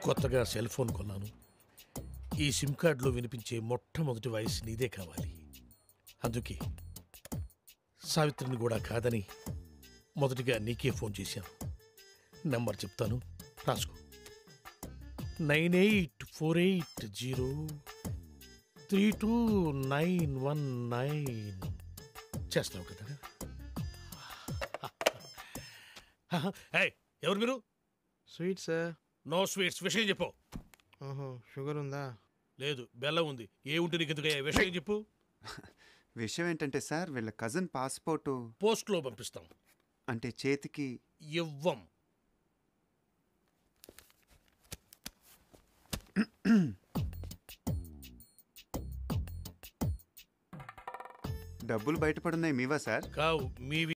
కొత్తగా cell phone కొన్నాను. ఈ సిమ్ కార్డులో వినిపించే మొట్టమొదటి వాయిస్ నీదే కావాలి. అందుకే సావిత్రిని కూడా కాదని మొదటిగా నీకే ఫోన్ చేశాను. నెంబర్ చెప్తాను, రాసుకో. 9848032919. చేస్తావు కదా? ఎవరు మీరు? Sweet sir. No sweets. విషయం చెప్పు. ఓహో, షుగర్ ఉందా? లేదు, బెల్లం ఉంది. ఏ ఉంటే నీకు ఎందుకు? విషయం చెప్పు. విషయం ఏంటంటే సార్, వీళ్ళ కజిన్ పాస్పోర్టు పోస్ట్లో పంపిస్తాం. అంటే చేతికి ఇవ్వం. డబ్బులు బయటపడున్నాయి మీవా సార్? కావు, మీవి.